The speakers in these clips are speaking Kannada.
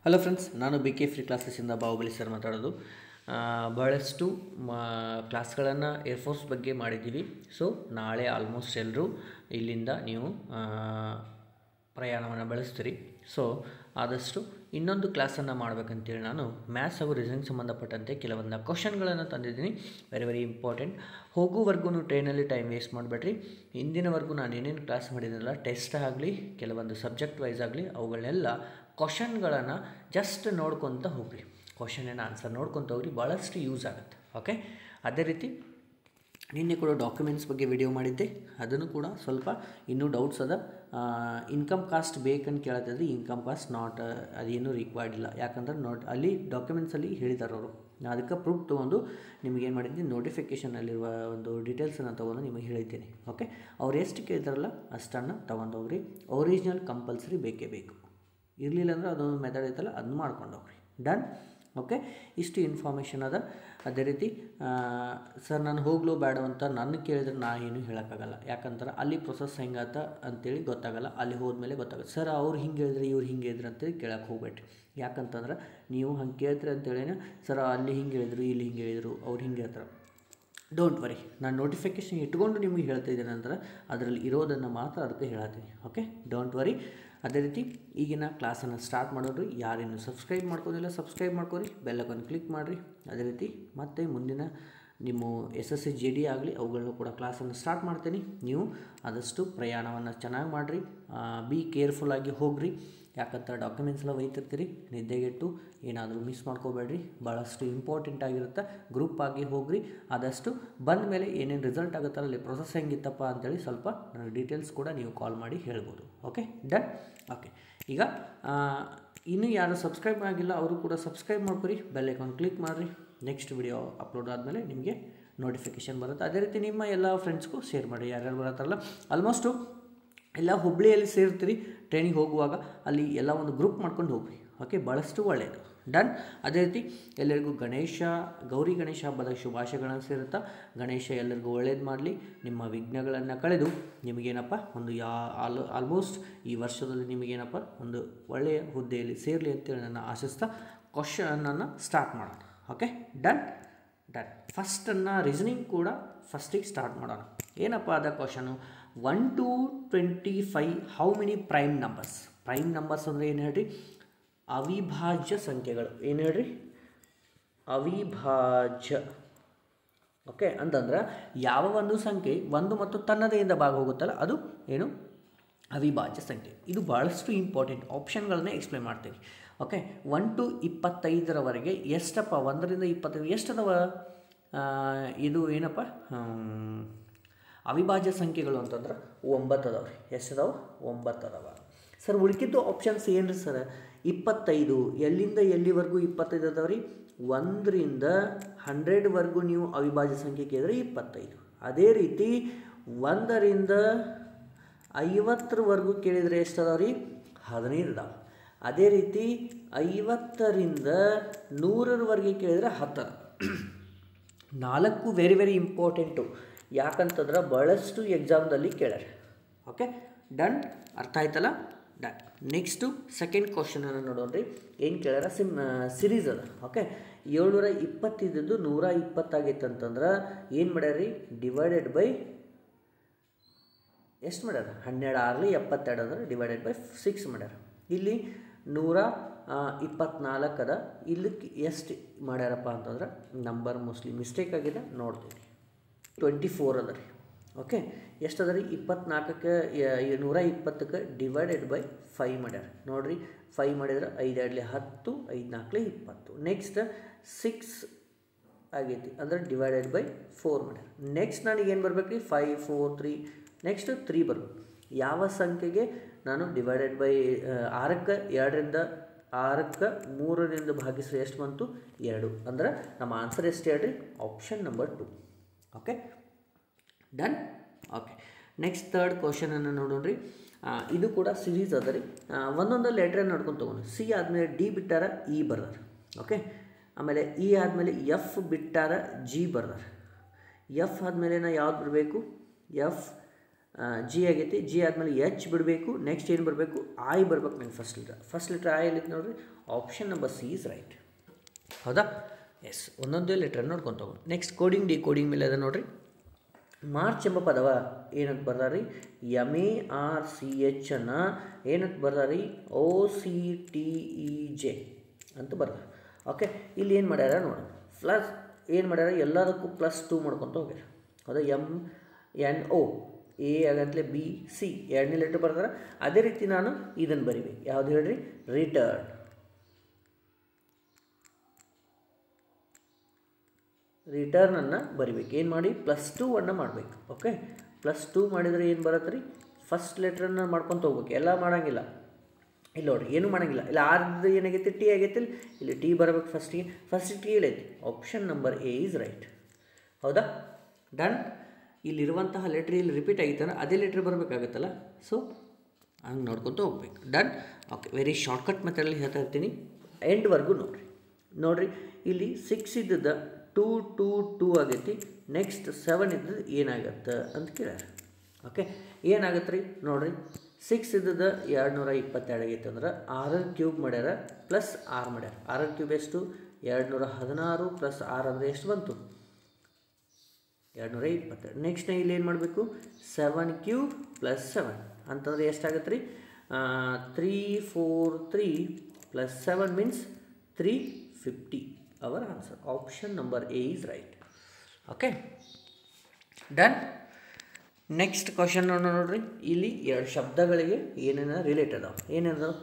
ಹಲೋ ಫ್ರೆಂಡ್ಸ್, ನಾನು ಬಿ ಕೆ ಫ್ರೀ ಕ್ಲಾಸಸ್ಸಿಂದ ಬಾಹುಬಲಿ ಸರ್ ಮಾತಾಡೋದು. ಬಹಳಷ್ಟು ಕ್ಲಾಸ್ಗಳನ್ನು ಏರ್ಫೋರ್ಸ್ ಬಗ್ಗೆ ಮಾಡಿದ್ದೀವಿ. ಸೊ ನಾಳೆ ಆಲ್ಮೋಸ್ಟ್ ಎಲ್ಲರೂ ಇಲ್ಲಿಂದ ನೀವು ಪ್ರಯಾಣವನ್ನು ಬೆಳೆಸ್ತೀರಿ. ಸೊ ಆದಷ್ಟು ಇನ್ನೊಂದು ಕ್ಲಾಸನ್ನು ಮಾಡಬೇಕಂತೇಳಿ ನಾನು ಮ್ಯಾಥ್ಸ್ ಹಾಗೂ ರೀಸನಿಂಗ್ ಸಂಬಂಧಪಟ್ಟಂತೆ ಕೆಲವೊಂದು ಕ್ವಶನ್ಗಳನ್ನು ತಂದಿದ್ದೀನಿ. Very important. ಹೋಗುವವರೆಗೂ ಟ್ರೈನಲ್ಲಿ ಟೈಮ್ ವೇಸ್ಟ್ ಮಾಡಬೇಡ್ರಿ. ಇಂದಿನವರೆಗೂ ನಾನು ಏನೇನು ಕ್ಲಾಸ್ ಮಾಡಿದ್ದೀನಲ್ಲ, ಟೆಸ್ಟ್ ಆಗಲಿ ಕೆಲವೊಂದು ಸಬ್ಜೆಕ್ಟ್ ವೈಸ್ ಆಗಲಿ, ಅವುಗಳನ್ನೆಲ್ಲ ಕ್ವಶನ್ಗಳನ್ನು ಜಸ್ಟ್ ನೋಡ್ಕೊತ ಹೋಗ್ರಿ. ಕ್ವಶನ್ ಆ್ಯಂಡ್ ಆನ್ಸರ್ ನೋಡ್ಕೊತ ಹೋಗ್ರಿ, ಭಾಳಷ್ಟು ಯೂಸ್ ಆಗುತ್ತೆ. ಓಕೆ, ಅದೇ ರೀತಿ ನಿನ್ನೆ ಕೂಡ ಡಾಕ್ಯುಮೆಂಟ್ಸ್ ಬಗ್ಗೆ ವಿಡಿಯೋ ಮಾಡಿದ್ದೆ. ಅದನ್ನು ಕೂಡ ಸ್ವಲ್ಪ ಇನ್ನೂ ಡೌಟ್ಸ್ ಅದ. ಇನ್ಕಮ್ ಕಾಸ್ಟ್ ಬೇಕಂತ ಕೇಳ್ತಿದ್ರಿ. ಇನ್ಕಮ್ ಕಾಸ್ಟ್ ಅದೇನು ರಿಕ್ವೈರ್ಡ್ ಇಲ್ಲ. ಯಾಕಂದ್ರೆ ಅಲ್ಲಿ ಡಾಕ್ಯುಮೆಂಟ್ಸಲ್ಲಿ ಹೇಳಿದ್ದಾರೆ ಅವರು. ಅದಕ್ಕೆ ಪ್ರೂಫ್ ತೊಗೊಂಡು ನಿಮಗೇನು ಮಾಡಿದ್ದೀನಿ, ನೋಟಿಫಿಕೇಷನಲ್ಲಿರುವ ಒಂದು ಡೀಟೇಲ್ಸನ್ನು ತೊಗೊಂಡು ನಿಮಗೆ ಹೇಳಿದ್ದೀನಿ. ಓಕೆ, ಅವ್ರು ಎಷ್ಟು ಕೇಳ್ತಾರಲ್ಲ ಅಷ್ಟನ್ನು ತೊಗೊಂಡೋಗ್ರಿ. ಒರಿಜಿನಲ್ ಕಂಪಲ್ಸರಿ ಬೇಕೇ ಬೇಕು. ಇರಲಿಲ್ಲ ಅಂದರೆ ಅದೊಂದು ಮೆಥಡ್ ಐತಲ್ಲ, ಅದನ್ನ ಮಾಡ್ಕೊಂಡು ಹೋಗ್ರಿ. ಡನ್. ಓಕೆ, ಇಷ್ಟು ಇನ್ಫಾರ್ಮೇಷನ್ ಅದ. ಅದೇ ರೀತಿ ಸರ್ ನಾನು ಹೋಗ್ಲೋ ಬೇಡ ಅಂತ ನನ್ನ ಕೇಳಿದ್ರೆ ನಾ ಏನು ಹೇಳೋಕ್ಕಾಗಲ್ಲ. ಯಾಕಂತಾರೆ ಅಲ್ಲಿ ಪ್ರೊಸೆಸ್ ಹೆಂಗಾತ ಅಂತೇಳಿ ಗೊತ್ತಾಗಲ್ಲ. ಅಲ್ಲಿ ಹೋದ್ಮೇಲೆ ಗೊತ್ತಾಗುತ್ತೆ. ಸರ್ ಅವ್ರು ಹಿಂಗೆ ಹೇಳಿದ್ರೆ ಇವ್ರು ಹಿಂಗೆ ಹೇಳಿದ್ರು ಅಂತೇಳಿ ಕೇಳಕ್ಕೆ ಹೋಗ್ಬೇಡ್ರಿ. ಯಾಕಂತಂದ್ರೆ ನೀವು ಹಂಗೆ ಕೇಳ್ತೀರಿ ಅಂತೇಳಿ ಸರ್ ಅಲ್ಲಿ ಹಿಂಗೆ ಹೇಳಿದ್ರು, ಇಲ್ಲಿ ಹಿಂಗೆ ಹೇಳಿದರು, ಅವ್ರು ಹಿಂಗೆ ಹೇಳ್ತಾರೆ. ಡೋಂಟ್ ವರಿ, ನಾನು ನೋಟಿಫಿಕೇಷನ್ ಇಟ್ಕೊಂಡು ನಿಮಗೆ ಹೇಳ್ತಾ ಇದ್ದೇನೆ ಅಂದ್ರೆ ಅದರಲ್ಲಿ ಇರೋದನ್ನು ಮಾತ್ರ ಅದಕ್ಕೆ ಹೇಳತ್ತೀನಿ. Okay, don't worry. ಅದೇ ರೀತಿ ಈಗಿನ ಕ್ಲಾಸನ್ನು ಸ್ಟಾರ್ಟ್ ಮಾಡೋದ್ರಿ. ಯಾರೇನು ಸಬ್ಸ್ಕ್ರೈಬ್ ಮಾಡ್ಕೋದಿಲ್ಲ ಸಬ್ಸ್ಕ್ರೈಬ್ ಮಾಡ್ಕೊರಿ, ಬೆಲ್ಲೈಕನ್ ಕ್ಲಿಕ್ ಮಾಡಿರಿ. ಅದೇ ರೀತಿ ಮತ್ತು ಮುಂದಿನ ನಿಮ್ಮ SSC JD ಆಗಲಿ ಅವುಗಳನ್ನು ಕೂಡ ಕ್ಲಾಸನ್ನು ಸ್ಟಾರ್ಟ್ ಮಾಡ್ತೀನಿ. ನೀವು ಆದಷ್ಟು ಪ್ರಯಾಣವನ್ನು ಚೆನ್ನಾಗಿ ಮಾಡಿರಿ. ಬಿ ಕೇರ್ಫುಲ್ಲಾಗಿ ಹೋಗ್ರಿ. ಯಾಕಂತ ಡಾಕ್ಯುಮೆಂಟ್ಸ್ ಎಲ್ಲ ಒಯ್ತಿರ್ತೀರಿ, ನಿದ್ದೆಗೆಟ್ಟು ಏನಾದರೂ ಮಿಸ್ ಮಾಡ್ಕೋಬೇಡ್ರಿ. ಭಾಳಷ್ಟು ಇಂಪಾರ್ಟೆಂಟ್ ಆಗಿರುತ್ತೆ. ಗ್ರೂಪ್ ಆಗಿ ಹೋಗ್ರಿ. ಆದಷ್ಟು ಬಂದ ಮೇಲೆ ಏನೇನು ರಿಸಲ್ಟ್ ಆಗುತ್ತಲ್ಲ, ಅಲ್ಲಿ ಪ್ರೊಸೆಸ್ ಹೆಂಗಿತ್ತಪ್ಪ ಅಂತೇಳಿ ಸ್ವಲ್ಪ ನನಗೆ ಡೀಟೇಲ್ಸ್ ಕೂಡ ನೀವು ಕಾಲ್ ಮಾಡಿ ಹೇಳ್ಬೋದು. Okay, done. ಓಕೆ, ಈಗ ಇನ್ನೂ ಯಾರು ಸಬ್ಸ್ಕ್ರೈಬ್ ಆಗಿಲ್ಲ ಅವರು ಕೂಡ ಸಬ್ಸ್ಕ್ರೈಬ್ ಮಾಡ್ಕೊರಿ, ಬೆಲ್ ಐಕಾನ್ ಕ್ಲಿಕ್ ಮಾಡಿರಿ. ನೆಕ್ಸ್ಟ್ ವಿಡಿಯೋ ಅಪ್ಲೋಡ್ ಆದಮೇಲೆ ನಿಮಗೆ ನೋಟಿಫಿಕೇಷನ್ ಬರುತ್ತೆ. ಅದೇ ರೀತಿ ನಿಮ್ಮ ಎಲ್ಲ ಫ್ರೆಂಡ್ಸ್ಗೂ ಶೇರ್ ಮಾಡಿ. ಯಾರ್ಯಾರು ಬರುತ್ತಾರಲ್ಲ, ಆಲ್ಮೋಸ್ಟು ಎಲ್ಲ ಹುಬ್ಬಳ್ಳಿಯಲ್ಲಿ ಸೇರ್ತೀರಿ. ಟ್ರೈನಿಗೆ ಹೋಗುವಾಗ ಅಲ್ಲಿ ಎಲ್ಲ ಒಂದು ಗ್ರೂಪ್ ಮಾಡ್ಕೊಂಡು ಹೋಗ್ರಿ. ಓಕೆ, ಭಾಳಷ್ಟು ಒಳ್ಳೆಯದು. ಡನ್. ಅದೇ ರೀತಿ ಎಲ್ಲರಿಗೂ ಗೌರಿ ಗಣೇಶ ಹಬ್ಬದ ಶುಭಾಶಯಗಳನ್ನು ಸೇರುತ್ತಾ. ಗಣೇಶ ಎಲ್ಲರಿಗೂ ಒಳ್ಳೇದು ಮಾಡಲಿ. ನಿಮ್ಮ ವಿಘ್ನಗಳನ್ನು ಕಳೆದು ನಿಮಗೇನಪ್ಪ ಒಂದು ಆಲ್ಮೋಸ್ಟ್ ಈ ವರ್ಷದಲ್ಲಿ ನಿಮಗೇನಪ್ಪ ಒಂದು ಒಳ್ಳೆಯ ಹುದ್ದೆಯಲ್ಲಿ ಸೇರಲಿ ಅಂತೇಳಿ ನನ್ನ ಆಶಿಸ್ತಾ ಕ್ವಶನನ್ನು ಸ್ಟಾರ್ಟ್ ಮಾಡೋಣ. Okay, done. ಫಸ್ಟನ್ನು ರೀಸನಿಂಗ್ ಕೂಡ ಫಸ್ಟಿಗೆ ಸ್ಟಾರ್ಟ್ ಮಾಡೋಣ. ಏನಪ್ಪ ಅದ question, 1 to 25 how many prime numbers? Prime numbers ಅಂದರೆ ಏನು ಹೇಳ್ರಿ? ಅವಿಭಾಜ್ಯ ಸಂಖ್ಯೆಗಳು. ಏನು ಹೇಳ್ರಿ? ಅವಿಭಾಜ್ಯ. ಓಕೆ, ಅಂತಂದ್ರೆ ಯಾವ ಒಂದು ಸಂಖ್ಯೆ ಒಂದು ಮತ್ತು ತನ್ನದೆಯಿಂದ ಭಾಗ ಹೋಗುತ್ತಲ್ಲ ಅದು ಏನು? ಅವಿಭಾಜ್ಯ ಸಂಖ್ಯೆ. ಇದು ಭಾಳಷ್ಟು ಇಂಪಾರ್ಟೆಂಟ್. ಆಪ್ಷನ್ಗಳನ್ನ ಎಕ್ಸ್ಪ್ಲೇನ್ ಮಾಡ್ತೀನಿ. ಓಕೆ, 1 to 25ರವರೆಗೆ ಎಷ್ಟಪ್ಪ? 1ರಿಂದ 25 ಎಷ್ಟದವ? ಇದು ಏನಪ್ಪ ಅವಿಭಾಜ್ಯ ಸಂಖ್ಯೆಗಳು ಅಂತಂದ್ರೆ 9 ಅದಾವೆ. ಎಷ್ಟದಾವ? 9 ಅದಾವ. ಸರ್ ಉಳ್ಕಿದ್ದು ಆಪ್ಷನ್ಸ್ ಏನು ರೀ ಸರ್? 25 ಎಲ್ಲಿಂದ ಎಲ್ಲಿವರೆಗೂ 25 ಅದಾವೆ ರೀ? 1ರಿಂದ 100ವರೆಗೂ ನೀವು ಅವಿಭಾಜ್ಯ ಸಂಖ್ಯೆ ಕೇಳಿದ್ರೆ 25. ಅದೇ ರೀತಿ 1ರಿಂದ 50ರವರೆಗೂ ಕೇಳಿದರೆ ಎಷ್ಟು ಅದಾವೆ ರೀ? 15 ಅದಾವೆ. ಅದೇ ರೀತಿ 50ರಿಂದ 100ರವರೆಗೆ ಕೇಳಿದರೆ 10 ಅದಾವೆ. 4 ವೆರಿ ಇಂಪಾರ್ಟೆಂಟು. ಯಾಕಂತಂದ್ರೆ ಭಾಳಷ್ಟು ಎಕ್ಸಾಮ್ದಲ್ಲಿ ಕೇಳ್ಯಾರ. Okay, done. ಅರ್ಥ ಆಯ್ತಲ್ಲ? ಡನ್. ನೆಕ್ಸ್ಟು ಸೆಕೆಂಡ್ ಕ್ವಶನನ್ನು ನೋಡೋಣ್ರಿ. ಏನು ಕೇಳ್ಯಾರ? ಸಿರೀಸ್ ಅದ. ಓಕೆ, 720 ಇದ್ದದ್ದು 120 ಆಗೈತೆ ಅಂತಂದ್ರೆ ಏನು ಮಾಡ್ಯಾರ ರೀ? ಡಿವೈಡೆಡ್ ಬೈ ಎಷ್ಟು ಮಾಡ್ಯಾರ? 12 ಆರ್ಲಿ 72 ಅಂದ್ರೆ ಡಿವೈಡೆಡ್ ಬೈ 6 ಮಾಡ್ಯಾರ. ಇಲ್ಲಿ 124 ಅದ. ಇಲ್ಲಕ್ಕೆ ಎಷ್ಟು ಮಾಡ್ಯಾರಪ್ಪ ಅಂತಂದ್ರೆ ನಂಬರ್ ಮೋಸ್ಟ್ಲಿ ಮಿಸ್ಟೇಕ್ ಆಗಿದೆ, ನೋಡ್ತೀವಿ. 24 ಅದ ರೀ. ಓಕೆ, ಎಷ್ಟು ಅದ ರೀ? 24ಕ್ಕೆ 120ಕ್ಕೆ ಡಿವೈಡೆಡ್ ಬೈ 5 ಮಾಡ್ಯಾರ. ನೋಡಿರಿ, 5 ಮಾಡಿದ್ರೆ 5 2 10, 5 4 20. ನೆಕ್ಸ್ಟ್ 6 ಆಗೈತಿ ಅಂದ್ರೆ ಡಿವೈಡೆಡ್ ಬೈ 4 ಮಾಡ್ಯಾರ. ನೆಕ್ಸ್ಟ್ ನನಗೆ ಏನು ಬರ್ಬೇಕು ರೀ? 5 4 3. ನೆಕ್ಸ್ಟ್ 3 ಬರ್ಬೇಕು. ಯಾವ ಸಂಖ್ಯೆಗೆ ನಾನು ಡಿವೈಡೆಡ್ ಬೈ 6ಕ್ಕೆ 2ರಿಂದ 6ಕ್ಕೆ 3ರಿಂದ ಭಾಗಿಸಿದ್ರೆ ಎಷ್ಟು ಬಂತು? 2. ಅಂದ್ರೆ ನಮ್ಮ ಆನ್ಸರ್ ಎಷ್ಟು ಹೇಳ್ರಿ? Option number 2. Okay, done. Okay, next third ಕ್ವಶನನ್ನು ನೋಡೋಣ್ರಿ. ಇದು ಕೂಡ ಸಿರೀಸ್ ಅದ ರೀ. ಒಂದೊಂದು ಲೆಟ್ರನ್ನು ನೋಡ್ಕೊಂಡು ತೊಗೊಂಡು ಸಿ ಆದಮೇಲೆ ಡಿ ಬಿಟ್ಟಾರ ಇ ಬರ್ದಾರ. ಓಕೆ, ಆಮೇಲೆ ಇ ಆದಮೇಲೆ ಎಫ್ ಬಿಟ್ಟಾರ ಜಿ ಬರ್ದಾರ. ಎಫ್ ಆದಮೇಲೆ ಯಾವ್ದು ಬರಬೇಕು? ಎಫ್ ಜಿ ಆಗೈತಿ. ಜಿ ಆದಮೇಲೆ ಎಚ್ ಬಿಡಬೇಕು. ನೆಕ್ಸ್ಟ್ ಏನು ಬರಬೇಕು? ಐ ಬರ್ಬೇಕು ನಂಗೆ ಫಸ್ಟ್ ಲೆಟ್ರ್ ಐ ಎಲ್ಲಿತ್ತು ನೋಡಿರಿ. Option number C is right. ಹೌದಾ? ಎಸ್, ಒಂದೊಂದೇ ಲೆಟ್ರ್ ನೋಡ್ಕೊತ ಹೋಗೋಣ. ನೆಕ್ಸ್ಟ್ ಕೋಡಿಂಗ್ ಡಿ ಕೋಡಿಂಗ್ ಮೇಲೆ ಅದ ನೋಡಿರಿ. ಮಾರ್ಚ್ ಎಂಬ ಪದವ ಏನಂತ ಬರ್ದಾರಿ? MARCH ಅನ್ನು ಏನಂತ ಬರ್ದಾರಿ? OCTEJ ಅಂತ ಬರ್ದಾರ. ಓಕೆ, ಇಲ್ಲಿ ಏನು ಮಾಡ್ಯಾರ ನೋಡೋಣ. ಪ್ಲಸ್ ಏನು ಮಾಡ್ಯಾರ? ಎಲ್ಲದಕ್ಕೂ +2 ಮಾಡ್ಕೊತ ಹೋಗ್ಯಾರ. ಹೌದಾ? MNO A ಆಗಂತಲೇ BC ಎರಡನೇ ಲೆಟ್ರ್ ಬರ್ದಾರ. ಅದೇ ರೀತಿ ನಾನು ಇದನ್ನು ಬರಿಬೇಕು. ಯಾವ್ದು ಹೇಳ್ರಿ? ರಿಟರ್ನನ್ನು ಬರಿಬೇಕು. ಏನು ಮಾಡಿ? +2 ಅನ್ನು ಮಾಡಬೇಕು. ಓಕೆ, +2 ಮಾಡಿದರೆ ಏನು ಬರುತ್ತೆ ರೀ? ಫಸ್ಟ್ ಲೆಟ್ರನ್ನು ಮಾಡ್ಕೊತ ಹೋಗ್ಬೇಕು. ಎಲ್ಲ ಮಾಡೋಂಗಿಲ್ಲ. ಇಲ್ಲಿ ನೋಡಿರಿ, ಏನೂ ಮಾಡೋಂಗಿಲ್ಲ. ಇಲ್ಲ ಆರ್ದು ಏನಾಗೈತಿ? ಟಿ ಆಗೈತಿ. ಇಲ್ಲಿ ಟಿ ಬರಬೇಕು ಫಸ್ಟಿಗೆ ಟಿ ಇಲ್ಲೈತಿ. Option number A is right. ಹೌದಾ? ಡನ್. ಇಲ್ಲಿರುವಂತಹ ಲೆಟ್ರ್ ಇಲ್ಲಿ ರಿಪೀಟ್ ಆಗಿತ್ತಂದ್ರೆ ಅದೇ ಲೆಟ್ರ್ ಬರಬೇಕಾಗತ್ತಲ್ಲ. ಸೊ ಹಂಗೆ ನೋಡ್ಕೊತ ಹೋಗ್ಬೇಕು. ಡನ್. ಓಕೆ, ವೆರಿ ಶಾರ್ಟ್ಕಟ್ ಮೆಥಡಲ್ಲಿ ಹೇಳ್ತಾ ಇರ್ತೀನಿ. ಎಂಡ್ವರೆಗೂ ನೋಡಿರಿ ಇಲ್ಲಿ 6 ಇದ್ದದ್ದು 2 2 2 ಆಗೈತಿ. ನೆಕ್ಸ್ಟ್ 7 ಇದ್ದದ್ದು ಏನಾಗತ್ತೆ ಅಂತ ಕೇಳ್ಯಾರ. ಓಕೆ, ಏನಾಗತ್ತೆ ರೀ ನೋಡಿರಿ. 6 ಇದ್ದದ್ದು 222 ಆಗೈತೆ ಅಂದ್ರೆ 6 ಮಾಡ್ಯಾರ +6 ಮಾಡ್ಯಾರ. 6 ಎಷ್ಟು? 216 +6 ಅಂದರೆ ಎಷ್ಟು ಬಂತು? 222. ನೆಕ್ಸ್ಟ್ ಇಲ್ಲಿ ಏನು ಮಾಡಬೇಕು? 7³ +7 ಅಂತಂದರೆ ಎಷ್ಟಾಗತ್ತೆ ರೀ? 343 +7 means 350. Hour answer. Option number A is right. Okay, done. Next question ನೋಡ್ರಿ. ಇಲ್ಲಿ 2 ಶಬ್ದಗಳಿಗೆ ಏನೇನು ರಿಲೇಟ್ ಅದಾವೆ. ಏನೇನದಾವೆ?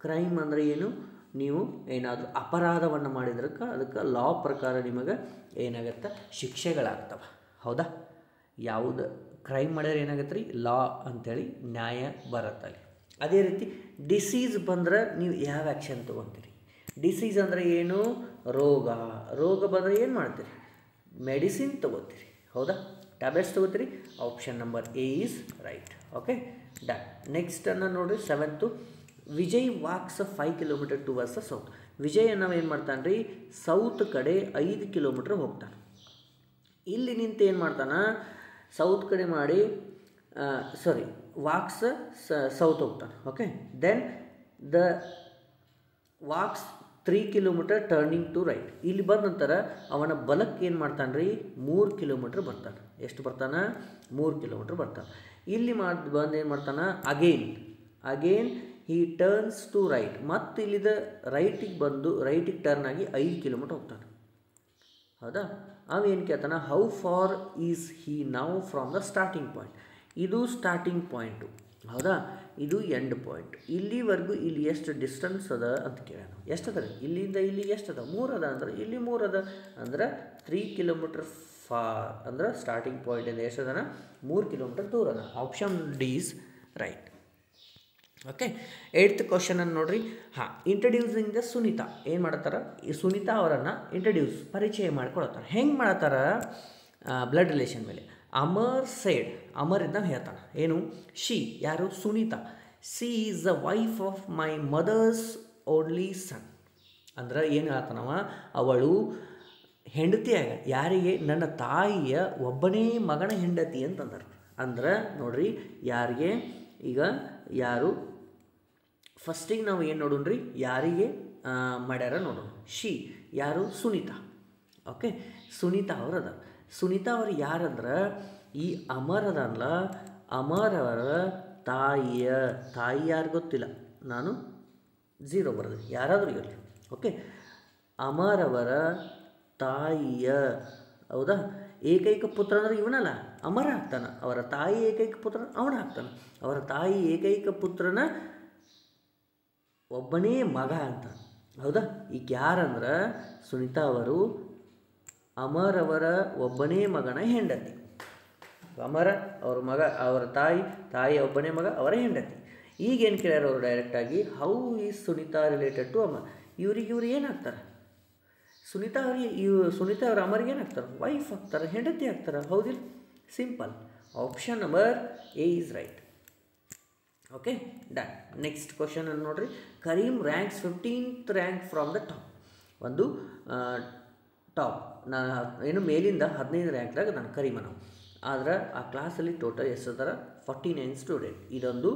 ಕ್ರೈಮ್ ಅಂದರೆ ಏನು? ನೀವು ಏನಾದರೂ ಅಪರಾಧವನ್ನು ಮಾಡಿದ್ರಕ್ಕೆ ಅದಕ್ಕೆ ಲಾ ಪ್ರಕಾರ ನಿಮಗೆ ಏನಾಗತ್ತೆ? ಶಿಕ್ಷೆಗಳಾಗ್ತವೆ. ಹೌದಾ? ಯಾವುದು ಕ್ರೈಮ್ ಮಾಡಿದ್ರೆ ಏನಾಗತ್ತೆ ರೀ? ಲಾ ಅಂಥೇಳಿ ನ್ಯಾಯ ಬರುತ್ತಲ್ಲಿ. ಅದೇ ರೀತಿ ಡಿಸೀಸ್ ಬಂದ್ರೆ ನೀವು ಯಾವ ಆ್ಯಕ್ಷನ್ ತೊಗೊತೀರಿ? ಡಿಸೀಸ್ ಅಂದರೆ ಏನು? ರೋಗ ಬಂದರೆ ಏನು ಮಾಡ್ತೀರಿ? ಮೆಡಿಸಿನ್ ತೊಗೋತೀರಿ. ಹೌದಾ? ಟ್ಯಾಬ್ಲೆಟ್ಸ್ ತೊಗೋತೀರಿ. Option number A is right. Okay, done. ನೆಕ್ಸ್ಟನ್ನು ನೋಡಿರಿ 7th. Vijay walks 5 kilometre towards the south. Vijay ನಾವು ಏನು ಮಾಡ್ತಾನೆ ರೀ? ಸೌತ್ ಕಡೆ 5 ಕಿಲೋಮೀಟ್ರ್ ಹೋಗ್ತಾನೆ. ಇಲ್ಲಿ ನಿಂತು ಏನು ಮಾಡ್ತಾನೆ? ಸೌತ್ ಕಡೆ ಮಾಡಿ ವಾಕ್ಸ್ ಸೌತ್ ಹೋಗ್ತಾನೆ. Okay, then the walks 3 kilometre turning to right. ಇಲ್ಲಿ ಬಂದ ನಂತರ ಅವನ ಬಲಕ್ಕೆ ಏನು ಮಾಡ್ತಾನೆ ರೀ? 3 ಕಿಲೋಮೀಟ್ರ್ ಬರ್ತಾನೆ. ಎಷ್ಟು ಬರ್ತಾನೆ? 3 ಕಿಲೋಮೀಟ್ರ್ ಬರ್ತಾನೆ. ಇಲ್ಲಿ ಬಂದು ಏನು ಮಾಡ್ತಾನೆ? Again he turns to right. ಮತ್ತು ಇಲ್ಲಿದ ರೈಟಿಗೆ ಟರ್ನ್ ಆಗಿ 5 ಕಿಲೋಮೀಟ್ರ್ ಹೋಗ್ತಾನೆ. ಹೌದಾ? ಅವೇನು ಕೇಳ್ತಾನೆ? How far is he now from the starting point. ಇದು ಸ್ಟಾರ್ಟಿಂಗ್ ಪಾಯಿಂಟು. ಹೌದಾ? ಇದು ಎಂಡ್ ಪಾಯಿಂಟ್. ಇಲ್ಲಿವರೆಗೂ ಇಲ್ಲಿ ಎಷ್ಟು ಡಿಸ್ಟೆನ್ಸ್ ಅದ ಅಂತ ಕೇಳೋಣ. ಎಷ್ಟು ಅದ ರೀ? ಇಲ್ಲಿಂದ ಇಲ್ಲಿ ಎಷ್ಟು ಅದ? 3 ಅದ. ಅಂದ್ರೆ ಇಲ್ಲಿ 3 ಅದ ಅಂದ್ರೆ 3 ಕಿಲೋಮೀಟ್ರ್ ಫಾರ್. ಅಂದ್ರೆ ಸ್ಟಾರ್ಟಿಂಗ್ ಪಾಯಿಂಟಿಂದ ಎಷ್ಟು ಅದನ? 3 ಕಿಲೋಮೀಟ್ರ್ ದೂರ ಅದ. Option D is right. Okay, 8th ಕ್ವಶನನ್ನು ನೋಡಿರಿ. Introducing the Sunita. ಏನು ಮಾಡ್ತಾರೆ? ಈ ಸುನೀತಾ ಅವರನ್ನು ಪರಿಚಯ ಮಾಡಿಕೊಡ್ತಾರೆ. ಹೆಂಗೆ ಮಾಡ್ತಾರೆ? ಬ್ಲಡ್ ರಿಲೇಷನ್ ಮೇಲೆ. ಅಮರ್ ಸೇಡ್. ಅಮರ್ ಇದ್ದ ಹೇಳ್ತಾನೆ ಏನು? ಶಿ ಯಾರು? Sunita. She is the wife of my mother's only son. ಅಂದ್ರೆ ಏನು ಹೇಳ್ತಾನವ? ಅವಳು ಹೆಂಡತಿಯಾಗ ಯಾರಿಗೆ? ನನ್ನ ತಾಯಿಯ ಒಬ್ಬನೇ ಮಗನ ಹೆಂಡತಿ ಅಂತಂದರು. ಅಂದ್ರೆ ನೋಡ್ರಿ, ಯಾರಿಗೆ? ಈಗ ಯಾರು ಫಸ್ಟಿಗೆ ನಾವು ಏನು ನೋಡೋಣ್ರಿ? ಯಾರಿಗೆ ಮಾಡ್ಯಾರ ನೋಡೋಣ. ಶಿ ಯಾರು? ಸುನೀತಾ. ಓಕೆ, ಸುನೀತಾ ಅವರದ. ಸುನೀತಾ ಅವರು ಯಾರಂದ್ರೆ ಈ ಅಮರ್ ಅದಲ್ಲ, ಅಮರ್ ಅವರ ತಾಯಿ ಯಾರು ಗೊತ್ತಿಲ್ಲ, ನಾನು 0 ಬರೆದೆ, ಯಾರಾದರೂ ಇರಲಿ. ಓಕೆ, ಅಮರ್ ಅವರ ತಾಯಿಯ, ಹೌದಾ, ಏಕೈಕ ಪುತ್ರ ಅಂದರೆ ಇವನಲ್ಲ, ಅಮರ ಆಗ್ತಾನೆ. ಅವರ ತಾಯಿ ಏಕೈಕ ಪುತ್ರ ಅವನ ಆಗ್ತಾನೆ. ಅವರ ತಾಯಿ ಏಕೈಕ ಪುತ್ರನ ಒಬ್ಬನೇ ಮಗ ಅಂತ. ಹೌದಾ? ಈಗ ಯಾರಂದ್ರೆ ಸುನೀತಾ ಅವರು ಅಮರ್ ಅವರ ಒಬ್ಬನೇ ಮಗನ ಹೆಂಡತಿ. ಅಮರ ಅವ್ರ ಮಗ, ಅವರ ತಾಯಿ ಒಬ್ಬನೇ ಮಗ, ಅವರ ಹೆಂಡತಿ. ಈಗೇನು ಕೇಳ್ಯಾರ ಅವರು ಡೈರೆಕ್ಟಾಗಿ? How is Sunita related to Amar. ಇವ್ರು ಏನಾಗ್ತಾರೆ? ಸುನೀತಾ ಅವ್ರ ಅಮರ್ಗೆ ಏನಾಗ್ತಾರೆ? ವೈಫ್ ಆಗ್ತಾರೆ, ಹೆಂಡತಿ ಆಗ್ತಾರೆ. ಹೌದಿಲ್ಲ? Simple. Option number A is right. Okay, done. Next question ಅನ್ನು ನೋಡ್ರಿ. Kareem ranks 15th rank from the top. ಒಂದು ಟಾಪ್ ಏನು ಮೇಲಿಂದ 15 ರ್ಯಾಂಕ್ದಾಗ ನಾನು ಕರೀಮನ. ಆದ್ರೆ ಆ ಕ್ಲಾಸಲ್ಲಿ ಟೋಟಲ್ ಎಷ್ಟು ಅದಾರ 49 ಸ್ಟೂಡೆಂಟ್. ಇದೊಂದು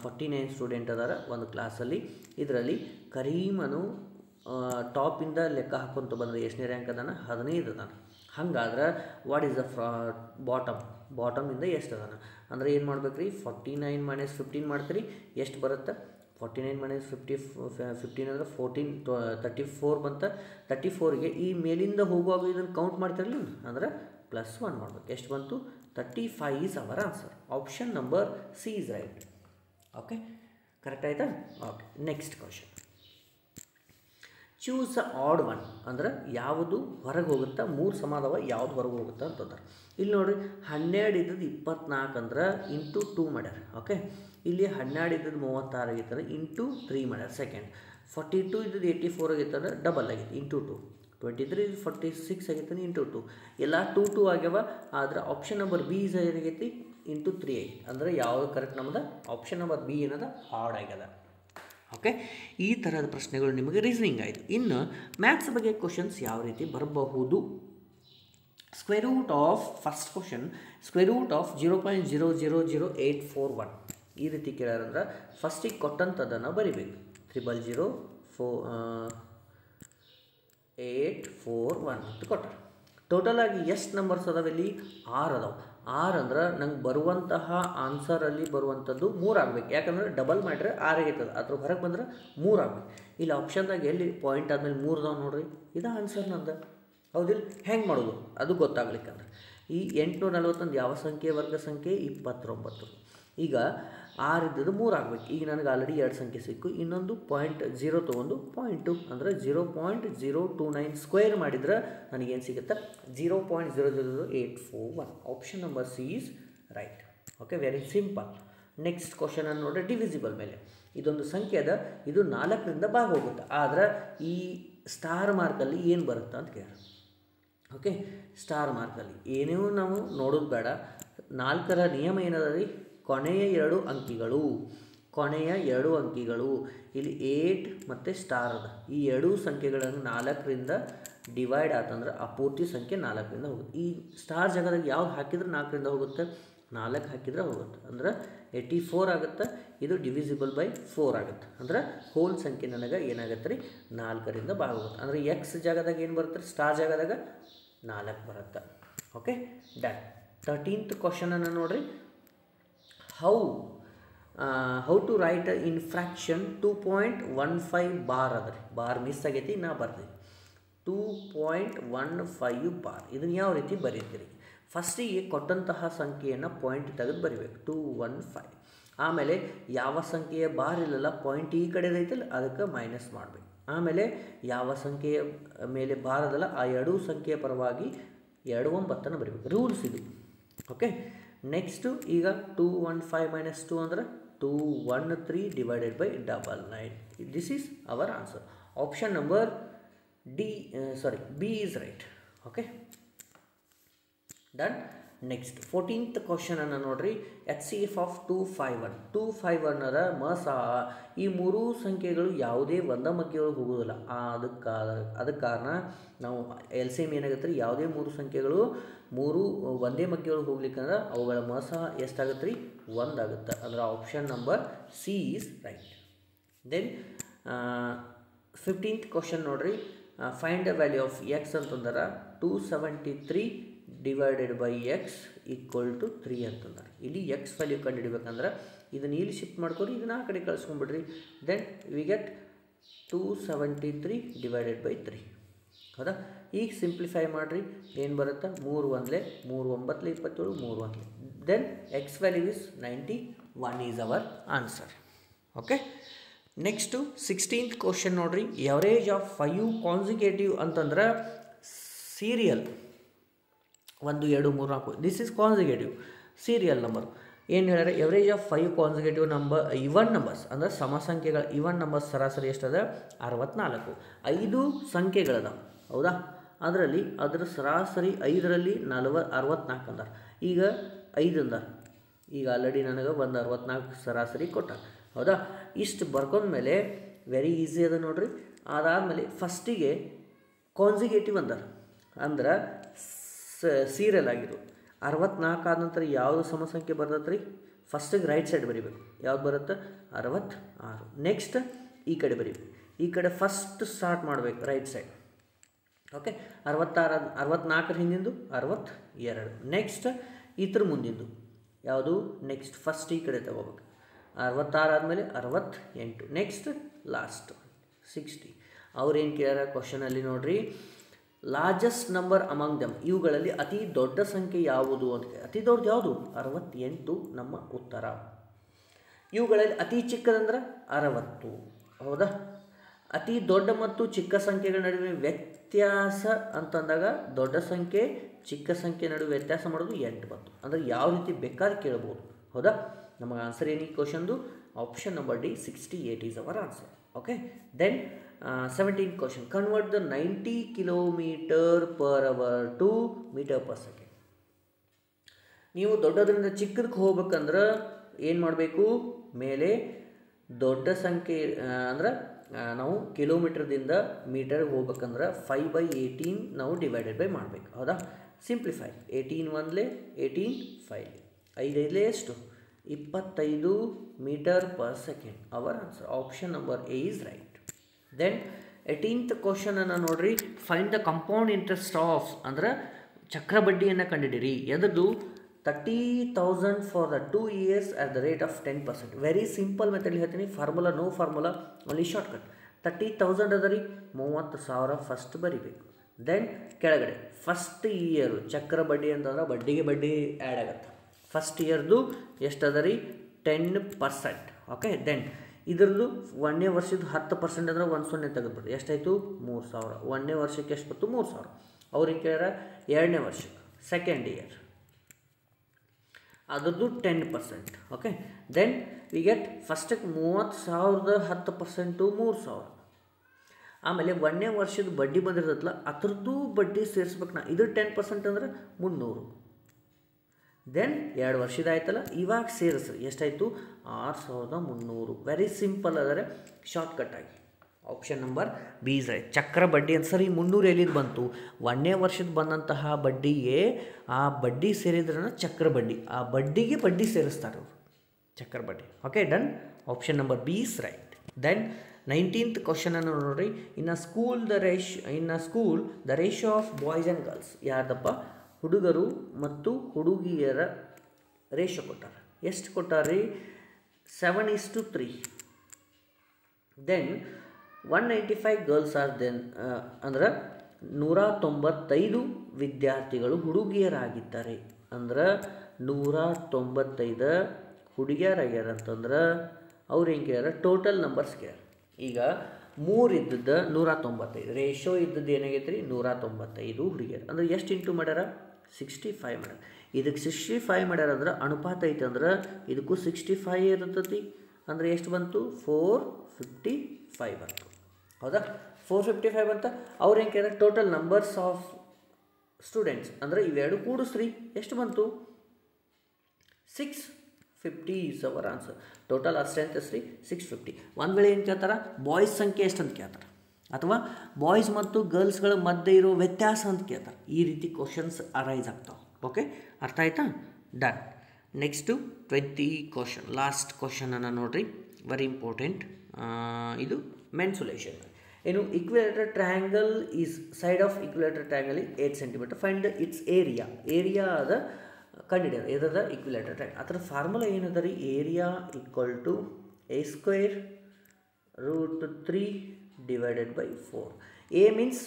49 ಸ್ಟೂಡೆಂಟ್ ಅದಾರ ಒಂದು ಕ್ಲಾಸಲ್ಲಿ. ಇದರಲ್ಲಿ ಕರೀಮನು ಟಾಪಿಂದ ಲೆಕ್ಕ ಹಾಕೊಂತ ಬಂದರೆ ಎಷ್ಟನೇ ರ್ಯಾಂಕ್ ಅದಾನ? 15 ಅದಾನ. ಹಂಗಾದ್ರೆ ವಾಟ್ ಈಸ್ ದ ಬಾಟಮಿಂದ ಎಷ್ಟು ಅದಾನ ಅಂದರೆ ಏನು ಮಾಡ್ಬೇಕು ರೀ? 49 - 15 ಮಾಡ್ತೀರಿ, ಎಷ್ಟು ಬರುತ್ತೆ? 49 - 15 ಅಂದರೆ 34 ಬಂತ. 34ಗೆ ಈ ಮೇಲಿಂದ ಹೋಗುವಾಗ ಇದನ್ನು ಕೌಂಟ್ ಮಾಡ್ತಿರಲಿಲ್ಲ ಅಂದರೆ +1 ಮಾಡ್ಬೇಕು. ಎಷ್ಟು ಬಂತು? 35 is our answer. Option number C is right. Okay, correct ಆಯಿತಾ? Okay, next question. Choose the odd one ಅಂದರೆ ಯಾವುದು ಹೊರಗೆ ಹೋಗುತ್ತಾ? 3 ಸಮ ಅದಾವ, ಯಾವುದು ಹೊರಗೆ ಹೋಗುತ್ತಾ ಅಂತಂದ್ರೆ ಇಲ್ಲಿ ನೋಡಿರಿ, 12 ಇದ್ದದ್ದು 24 ಅಂದ್ರೆ ಇಂಟು 2 ಮಾಡ್ಯಾರ. ಓಕೆ, ಇಲ್ಲಿ 12 ಇದ್ದದ್ದು 36 ಆಗೈತಂದ್ರೆ ಇಂಟು 3 ಮಾಡ್ಯಾರ. ಸೆಕೆಂಡ್ 42 ಇದ್ದದ್ದು 84 ಆಗೈತಂದ್ರೆ ಡಬಲ್ ಆಗೈತೆ ಇಂಟು 2. 23 46 ಆಗೈತೆ ಇಂಟು 2. ಎಲ್ಲ 2 2 ಆಗ್ಯಾವ. ಆದರೆ ಆಪ್ಷನ್ ನಂಬರ್ ಬಿ ಏನಾಗೈತಿ? ಇಂಟು 3 ಆಗೈತಿ. ಅಂದರೆ ಯಾವುದು ಕರೆಕ್ಟ್ ನಮ್ಮದು? ಆಪ್ಷನ್ ನಂಬರ್ ಬಿ ಏನದ? ಆಡ್ ಆಗ್ಯದ. ಓಕೆ, ಈ ಥರದ ಪ್ರಶ್ನೆಗಳು ನಿಮಗೆ ರೀಸನಿಂಗ್ ಆಯಿತು. ಇನ್ನು ಮ್ಯಾಥ್ಸ್ ಬಗ್ಗೆ ಕ್ವಶನ್ಸ್ ಯಾವ ರೀತಿ ಬರಬಹುದು? Square root of first question, square root of 0.000841 ಈ ರೀತಿ ಕೇಳಾರಂದ್ರೆ ಫಸ್ಟಿಗೆ ಕೊಟ್ಟಂಥದ್ದನ್ನು ಬರಿಬೇಕು. 0.00841 ಅಂತ ಕೊಟ್ಟಾರೆ. ಟೋಟಲಾಗಿ ಎಷ್ಟು ನಂಬರ್ಸ್ ಅದಾವೆ? ಇಲ್ಲಿ 6 ಅದಾವೆ. 6 ಅಂದ್ರೆ ನಂಗೆ ಬರುವಂತಹ ಆನ್ಸರಲ್ಲಿ ಬರುವಂಥದ್ದು 3 ಆಗಬೇಕು. ಯಾಕಂದರೆ ಡಬಲ್ ಮಾಡಿದ್ರೆ 6 ಆಗೈತದ, ಅದ್ರ ಹೊರಗೆ ಬಂದ್ರೆ 3 ಆಗಬೇಕು. ಇಲ್ಲಿ ಆಪ್ಷನ್ದಾಗ ಎಲ್ಲಿ ಪಾಯಿಂಟ್ ಆದಮೇಲೆ 3 ಅದಾವೆ ನೋಡ್ರಿ, ಇದು ಆನ್ಸರ್ ನಂದು. ಹೌದಿಲ್ಲ? ಹೆಂಗೆ ಮಾಡೋದು ಅದು ಗೊತ್ತಾಗ್ಲಿಕ್ಕಂದ್ರೆ ಈ 841 ಯಾವ ಸಂಖ್ಯೆ? ವರ್ಗ ಸಂಖ್ಯೆ 29. ಈಗ 6 ಇದ್ದದ್ದು 3 ಆಗಬೇಕು. ಈಗ ನನಗೆ ಆಲ್ರೆಡಿ 2 ಸಂಖ್ಯೆ ಸಿಕ್ಕು. ಇನ್ನೊಂದು 0.0 ತೊಗೊಂಡು 0.2 ಅಂದರೆ 0.029 ಸ್ಕ್ವೇರ್ ಮಾಡಿದ್ರೆ ನನಗೇನು ಸಿಗುತ್ತೆ? 0.00841. Option number C is right. Okay, very simple. Next ಕ್ವಶನನ್ನು ನೋಡಿದ್ರೆ ಡಿವಿಸಿಬಲ್ ಮೇಲೆ ಇದೊಂದು ಸಂಖ್ಯೆ ಅದ, ಇದು 4ರಿಂದ ಭಾಗ ಹೋಗುತ್ತೆ. ಆದರೆ ಈ ಸ್ಟಾರ್ ಮಾರ್ಕಲ್ಲಿ ಏನು ಬರುತ್ತೆ ಅಂತ ಕೇಳ. ಓಕೆ, ಸ್ಟಾರ್ ಮಾರ್ಕಲ್ಲಿ ಏನೇನು ನಾವು ನೋಡೋದು ಬೇಡ. 4ರ ನಿಯಮ ಏನದ ರೀ? ಕೊನೆಯ 2 ಅಂಕಿಗಳು, ಕೊನೆಯ 2 ಅಂಕಿಗಳು ಇಲ್ಲಿ 8 ಮತ್ತು ಸ್ಟಾರ್ ಅದ. ಈ 2 ಸಂಖ್ಯೆಗಳನ್ನು 4ರಿಂದ ಡಿವೈಡ್ ಆತಂದ್ರೆ ಆ ಪೂರ್ತಿ ಸಂಖ್ಯೆ 4ರಿಂದ ಹೋಗುತ್ತೆ. ಈ ಸ್ಟಾರ್ ಜಾಗದಾಗ ಯಾವ್ದು ಹಾಕಿದ್ರೆ 4ರಿಂದ ಹೋಗುತ್ತೆ? 4 ಹಾಕಿದ್ರೆ ಹೋಗುತ್ತೆ. ಅಂದ್ರೆ 84 ಆಗುತ್ತೆ. ಇದು ಡಿವಿಸಿಬಲ್ ಬೈ 4 ಆಗುತ್ತೆ. ಅಂದ್ರೆ ಹೋಲ್ ಸಂಖ್ಯೆ ನನಗೆ ಏನಾಗುತ್ತೆ ರೀ? 4ರಿಂದ ಭಾಗ ಹೋಗುತ್ತೆ. ಅಂದರೆ ಎಕ್ಸ್ ಜಾಗದಾಗ ಏನು ಬರುತ್ತೆ? ಸ್ಟಾರ್ ಜಾಗದಾಗ 4 ಬರುತ್ತೆ. Okay, done. 13th ಕ್ವಶನನ್ನು ನೋಡಿರಿ. How to write in fraction 2.15 bar ಅದ ರೀ. ಬಾರ್ ಮಿಸ್ ಆಗೈತಿ, ನಾ ಬರ್ತೀನಿ. 2.15 ಬಾರ್ ಇದನ್ನು ಯಾವ ರೀತಿ ಬರೀತೀರಿ? ಫಸ್ಟಿಗೆ ಕೊಟ್ಟಂತಹ ಸಂಖ್ಯೆಯನ್ನು ಪಾಯಿಂಟ್ ತೆಗೆದು ಬರಿಬೇಕು, 215. ಆಮೇಲೆ ಯಾವ ಸಂಖ್ಯೆಯ ಬಾರ್ ಇಲ್ಲಲ್ಲ, ಪಾಯಿಂಟ್ ಈ ಕಡೆದೈತಲ್ಲ ಅದಕ್ಕೆ ಮೈನಸ್ ಮಾಡಬೇಕು. ಆಮೇಲೆ ಯಾವ ಸಂಖ್ಯೆಯ ಮೇಲೆ ಬಾರ್ ಅದಲ್ಲ ಆ 2 ಸಂಖ್ಯೆಯ ಪರವಾಗಿ 29 ಬರೀಬೇಕು. ರೂಲ್ಸ್ ಇದು. ಓಕೆ, ನೆಕ್ಸ್ಟು ಈಗ 215 - 2 ಅಂದರೆ 213 divided by 99. This is our answer. Option number B is right. Okay, done. Next 14th ಕ್ವಶನನ್ನು ನೋಡಿರಿ. HCF of 251. 251 ಅದ ಈ 3 ಸಂಖ್ಯೆಗಳು ಯಾವುದೇ ಒಂದೇ ಮಗ್ಗಿಯೊಳಗೆ ಹೋಗೋದಿಲ್ಲ. ಅದಕ್ಕೆ ಕಾರಣ ನಾವು LCM ಏನಾಗುತ್ತೆ ರೀ? ಯಾವುದೇ 3 ಸಂಖ್ಯೆಗಳು 3 ಒಂದೇ ಮಗ್ಗಿಯೊಳಗೆ ಹೋಗ್ಲಿಕ್ಕಂದ್ರೆ ಅವುಗಳ ಎಷ್ಟಾಗುತ್ತೆ ರೀ? 1 ಆಗುತ್ತೆ. ಅಂದ್ರೆ option number C is right. Then 15th question ನೋಡಿರಿ. Find the value of X ಅಂತಂದ್ರೆ 273 divided by X equal to 3 ಅಂತಂದ್ರೆ ಇಲ್ಲಿ ಎಕ್ಸ್ ವ್ಯಾಲ್ಯೂ ಕಂಡು ಹಿಡಿಬೇಕಂದ್ರೆ ಇದನ್ನು ಇಲ್ಲಿ ಶಿಫ್ಟ್ ಮಾಡ್ಕೊರಿ, ಇದನ್ನು ಆ ಕಡೆ ಕಳಿಸ್ಕೊಂಡ್ಬಿಡ್ರಿ. Then we get 273 divided by 3. ಹೌದಾ? ಈಗ ಸಿಂಪ್ಲಿಫೈ ಮಾಡಿರಿ, ಏನು ಬರುತ್ತೆ? 3 1 3 9 27 3 1. Then x value is 91 is our answer. Okay, next 16th question ನೋಡಿರಿ. ಎವರೇಜ್ ಆಫ್ 5 ಕಾನ್ಸಿಕ್ಯೂಟಿವ್ ಅಂತಂದ್ರೆ serial 1 2 3 4 this is consecutive serial number. ಏನು ಹೇಳ್ಯಾರ? Average of 5 consecutive even numbers ಅಂದರೆ ಸಮ ಸಂಖ್ಯೆಗಳ ಇವನ್ ನಂಬರ್ಸ್ ಸರಾಸರಿ ಎಷ್ಟದ? 64. 5 ಸಂಖ್ಯೆಗಳದ. ಹೌದಾ? ಅದರಲ್ಲಿ ಅದರ ಸರಾಸರಿ 5ರಲ್ಲಿ 64 ಅಂದಾರ. ಈಗ 5 ಅಂದಾರ. ಈಗ ಆಲ್ರೆಡಿ ನನಗೆ 64 ಸರಾಸರಿ ಕೊಟ್ಟ. ಹೌದಾ? ಇಷ್ಟು ಬರ್ಕೊಂಡ್ಮೇಲೆ ವೆರಿ ಈಸಿ ಅದ ನೋಡ್ರಿ. ಅದಾದಮೇಲೆ ಫಸ್ಟಿಗೆ ಕಾನ್ಸಿಕ್ಯೂಟಿವ್ ಅಂದಾರ ಅಂದ್ರೆ ಸೀರಿಯಲ್ ಆಗಿರೋದು. 64 ಆದ ನಂತರ ಯಾವುದು ಸಮಸಂಖ್ಯೆ ಬರ್ತೈತೆ ರೀ? ಫಸ್ಟಿಗೆ ರೈಟ್ ಸೈಡ್ ಬರಿಬೇಕು. ಯಾವ್ದು ಬರುತ್ತೆ? 66. ನೆಕ್ಸ್ಟ್ ಈ ಕಡೆ ಬರೀಬೇಕು. ಈ ಕಡೆ ಫಸ್ಟ್ ಸ್ಟಾರ್ಟ್ ಮಾಡಬೇಕು ರೈಟ್ ಸೈಡ್. ಓಕೆ, 64 ಹಿಂದಿಂದು 62. ನೆಕ್ಸ್ಟ್ ಇದ್ರ ಮುಂದಿಂದು ಯಾವುದು? ನೆಕ್ಸ್ಟ್ ಫಸ್ಟ್ ಈ ಕಡೆ ತಗೋಬೇಕು. 66 ಆದಮೇಲೆ 68. Next last 60. ಅವ್ರೇನು ಕೇಳ್ಯಾರ ಕ್ವಶನಲ್ಲಿ ನೋಡ್ರಿ, ಲಾರ್ಜೆಸ್ಟ್ ನಂಬರ್ ಅಮಂಗ್ ದಮ್, ಇವುಗಳಲ್ಲಿ ಅತಿ ದೊಡ್ಡ ಸಂಖ್ಯೆ ಯಾವುದು ಅಂತ. ಅತಿ ದೊಡ್ಡದು ಯಾವುದು? 68 ನಮ್ಮ ಉತ್ತರ. ಇವುಗಳಲ್ಲಿ ಅತಿ ಚಿಕ್ಕದಂದ್ರೆ 60. ಹೌದಾ? ಅತಿ ದೊಡ್ಡ ಮತ್ತು ಚಿಕ್ಕ ಸಂಖ್ಯೆಗಳ ನಡುವೆ ವ್ಯತ್ಯಾಸ ಅಂತಂದಾಗ ದೊಡ್ಡ ಸಂಖ್ಯೆ ಚಿಕ್ಕ ಸಂಖ್ಯೆ ನಡುವೆ ವ್ಯತ್ಯಾಸ ಮಾಡೋದು 8 ಬಂತು. ಅಂದರೆ ಯಾವ ರೀತಿ ಬೇಕಾದ್ರೆ ಕೇಳ್ಬೋದು. ಹೌದಾ? ನಮಗೆ ಆನ್ಸರ್ ಏನು ಈ ಕ್ವಶನ್ದು? Option number D, 68 is our answer. Okay, then 17th question, convert the 90 km/h to m/s. ನೀವು ದೊಡ್ಡದರಿಂದ ಚಿಕ್ಕದಕ್ಕೆ ಹೋಗ್ಬೇಕಂದ್ರೆ ಏನು ಮಾಡಬೇಕು? ಮೇಲೆ ದೊಡ್ಡ ಸಂಖ್ಯೆ ಅಂದ್ರೆ ನಾವು ಕಿಲೋಮೀಟರ್ದಿಂದ ಮೀಟರ್ಗೆ ಹೋಗ್ಬೇಕಂದ್ರೆ 5/18 ನಾವು ಡಿವೈಡೆಡ್ ಬೈ ಮಾಡಬೇಕು. ಹೌದಾ? ಸಿಂಪ್ಲಿಫೈ. 18 1 18 5 5 ಎಷ್ಟು? 25 m/s. Our answer option number A is right. Then 18th ಕ್ವಶನನ್ನು ನೋಡ್ರಿ, find the compound interest of ಅಂದ್ರೆ ಚಕ್ರ ಬಡ್ಡಿಯನ್ನು ಕಂಡಿಡಿರಿ. ಎದದು? 30,000 for the 2 years at the rate of 10%. Very simple method ಹೇಳ್ತೀನಿ. Formula no formula, only shortcut. 30,000 ಅದ ರೀ, 30,000 ಫಸ್ಟ್ ಬರಿಬೇಕು. ದೆನ್ ಕೆಳಗಡೆ ಫಸ್ಟ್ ಇಯರು ಚಕ್ರ ಬಡ್ಡಿ ಅಂತಂದ್ರೆ ಬಡ್ಡಿಗೆ ಬಡ್ಡಿ ಆ್ಯಡ್ ಆಗುತ್ತೆ. ಫಸ್ಟ್ ಇಯರ್ದು ಎಷ್ಟು ಅದ ರೀ? 10%. ಓಕೆ, ದೆನ್ ಇದರದ್ದು 1ನೇ ವರ್ಷದ 10% ಅಂದ್ರೆ 10 ತೆಗೆದುಬಿಡ್ರಿ. ಎಷ್ಟಾಯಿತು? 3,000. 1ನೇ ವರ್ಷಕ್ಕೆ ಎಷ್ಟು ಬಂತು? 3,000. ಅವ್ರಿಗೆ ಕೇಳ್ಯಾರ 2ನೇ ವರ್ಷಕ್ಕೆ, ಸೆಕೆಂಡ್ ಇಯರ್, ಅದರದ್ದು 10%. ಓಕೆ, ದೆನ್ ವಿ ಗೆಟ್ ಫಸ್ಟಿಗೆ 30,000 10% 3,000. ಆಮೇಲೆ 1ನೇ ವರ್ಷದ ಬಡ್ಡಿ ಬಂದಿರ್ತಲ್ಲ ಅದ್ರದ್ದು ಬಡ್ಡಿ ಸೇರಿಸ್ಬೇಕು. ನಾ ಇದು 10% ಅಂದ್ರೆ 300. ದೆನ್ 2 ವರ್ಷದ ಆಯ್ತಲ್ಲ, ಇವಾಗ ಸೇರಿಸ್ರಿ. ಎಷ್ಟಾಯಿತು? 6,300. ವೆರಿ ಸಿಂಪಲ್ ಆದರೆ ಶಾರ್ಟ್ಕಟ್ ಆಗಿ option number B is right. ಚಕ್ರ ಬಡ್ಡಿ ಅಂತ ಸರಿ 300 ಎಲ್ಲಿದ್ದು ಬಂತು? 1ನೇ ವರ್ಷದ ಬಂದಂತಹ ಬಡ್ಡಿಗೆ ಆ ಬಡ್ಡಿ ಸೇರಿದ್ರೆ ಚಕ್ರ ಬಡ್ಡಿ, ಆ ಬಡ್ಡಿಗೆ ಬಡ್ಡಿ ಸೇರಿಸ್ತಾರೆ ಅವರು, ಚಕ್ರ ಬಡ್ಡಿ. Okay, done. Option number B is right. Then 19th ಕ್ವಶನನ್ನು ನೋಡ್ರಿ, in school the ratio of boys and girls. ಯಾರ್ದಪ್ಪ? ಹುಡುಗರು ಮತ್ತು ಹುಡುಗಿಯರ ರೇಷಿಯೋ ಕೊಟ್ಟಾರ. ಎಷ್ಟು ಕೊಟ್ಟಾರ್ರಿ? 7:3. ದೆನ್ 195 ಗರ್ಲ್ಸ್ ಆರ್ ದೆನ್ ಅಂದ್ರೆ 195 ವಿದ್ಯಾರ್ಥಿಗಳು ಹುಡುಗಿಯರಾಗಿದ್ದಾರೆ. ಅಂದ್ರೆ 195 ಹುಡುಗಿಯರಾಗ್ಯಾರ ಅಂತಂದ್ರೆ ಅವ್ರು ಹೆಂಗೆ ಕೇಳ್ಯಾರ? Total numbers ಕೇಳ್ಯಾರ. ಈಗ 3 ಇದ್ದದ್ದು 195, ರೇಷೋ ಇದ್ದದ್ದು ಏನಾಗೈತೆ ರೀ? 195 ಹುಡುಗಿಯರು. ಅಂದ್ರೆ ಎಷ್ಟು ಇಂಟು ಮಾಡ್ಯಾರ? 65 ಮಾಡ್ಯಾರ. ಇದಕ್ಕೆ 65 ಮಾಡ್ಯಾರ ಅಂದ್ರೆ ಅನುಪಾತ ಐತೆ ಅಂದ್ರೆ ಇದಕ್ಕೂ 65 ಇರ್ತೈತಿ. ಅಂದರೆ ಎಷ್ಟು ಬಂತು? 455 ಬಂತು. ಹೌದಾ? 455 ಬಂತ. ಅವ್ರು ಹೆಂಗೆ ಕೇಳ್ಯಾರ? ಟೋಟಲ್ ನಂಬರ್ಸ್ ಆಫ್ ಸ್ಟೂಡೆಂಟ್ಸ್ ಅಂದರೆ ಇವೆರಡು ಕೂಡಿಸ್ರಿ. ಎಷ್ಟು ಬಂತು? 650 is our answer. Total strength ಎಷ್ಟು ರೀ? 650. ಒಂದು ವೇಳೆ ಏನು ಕೇಳ್ತಾರೆ? ಬಾಯ್ಸ್ ಸಂಖ್ಯೆ ಎಷ್ಟು ಅಂತ ಕೇಳ್ತಾರೆ, ಅಥವಾ ಬಾಯ್ಸ್ ಮತ್ತು ಗರ್ಲ್ಸ್ಗಳ ಮಧ್ಯೆ ಇರೋ ವ್ಯತ್ಯಾಸ ಅಂತ ಕೇಳ್ತಾರೆ. ಈ ರೀತಿ ಕ್ವಶನ್ಸ್ ಅರೈಸ್ ಆಗ್ತಾವೆ. ಓಕೆ, ಅರ್ಥ ಆಯ್ತಾ? ಡನ್. ನೆಕ್ಸ್ಟು 20 ಕ್ವಶನ್, ಲಾಸ್ಟ್ ಕ್ವಶನನ್ನು ನೋಡಿರಿ, ವೆರಿ ಇಂಪಾರ್ಟೆಂಟ್. ಇದು ಮೆನ್ಸುಲೇಷನ್. ಏನು? Equilateral triangle is side of equilateral triangle 8 cm. Find its area ಅದ ಕಂಡಿಡಿಯೋದು. ಎದದ? Equilateral triangle. ಅದರ ಫಾರ್ಮುಲಾ ಏನದ ರೀ? Area equal to a² √3 divided by 4. A means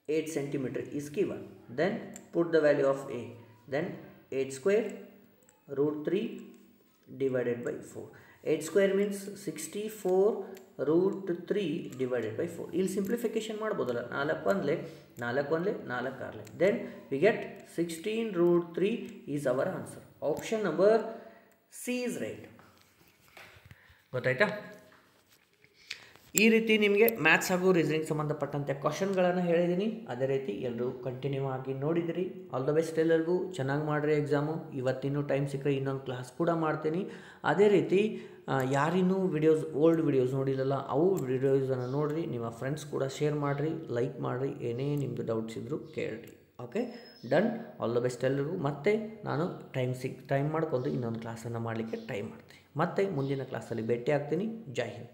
8 cm is given. Then put the value of A. Then 8² √3 divided by 4. 8² means 64 √3 divided by 4. ಇಲ್ಲಿ ಸಿಂಪ್ಲಿಫಿಕೇಶನ್ ಮಾಡ್ಬೋದಲ್ಲ. 4 1 4 6. Then we get 16 √3 is our answer. Option number C is right. ಗೊತ್ತಾಯ್ತಾ? ಈ ರೀತಿ ನಿಮಗೆ ಮ್ಯಾಥ್ಸ್ ಹಾಗೂ ರೀಸನಿಂಗ್ ಸಂಬಂಧಪಟ್ಟಂತೆ ಕ್ವಶನ್ಗಳನ್ನು ಹೇಳಿದ್ದೀನಿ. ಅದೇ ರೀತಿ ಎಲ್ಲರೂ ಕಂಟಿನ್ಯೂ ಆಗಿ ನೋಡಿದಿರಿ. ಆಲ್ ದ ಬೆಸ್ಟ್ ಎಲ್ಲರಿಗೂ. ಚೆನ್ನಾಗಿ ಮಾಡಿರಿ ಎಕ್ಸಾಮು. ಇವತ್ತಿನ್ನೂ ಟೈಮ್ ಸಿಕ್ಕರೆ ಇನ್ನೊಂದು ಕ್ಲಾಸ್ ಕೂಡ ಮಾಡ್ತೀನಿ. ಅದೇ ರೀತಿ ಯಾರಿನ್ನೂ ಓಲ್ಡ್ ವಿಡಿಯೋಸ್ ನೋಡಿಲ್ಲಲ್ಲ, ಅವು ವಿಡಿಯೋಸನ್ನು ನೋಡಿರಿ. ನಿಮ್ಮ ಫ್ರೆಂಡ್ಸ್ ಕೂಡ ಶೇರ್ ಮಾಡಿರಿ, ಲೈಕ್ ಮಾಡಿರಿ. ಏನೇ ನಿಮ್ಮದು ಡೌಟ್ಸ್ ಇದ್ದರೂ ಕೇಳಿರಿ. Okay, done. All the best ಎಲ್ಲರಿಗೂ. ಮತ್ತೆ ನಾನು ಟೈಮ್ ಮಾಡ್ಕೊಂಡು ಇನ್ನೊಂದು ಕ್ಲಾಸನ್ನು ಮಾಡಲಿಕ್ಕೆ ಟ್ರೈ ಮಾಡ್ತೀನಿ. ಮತ್ತೆ ಮುಂದಿನ ಕ್ಲಾಸಲ್ಲಿ ಭೇಟಿ ಆಗ್ತೀನಿ. ಜೈ ಹಿಂದ್.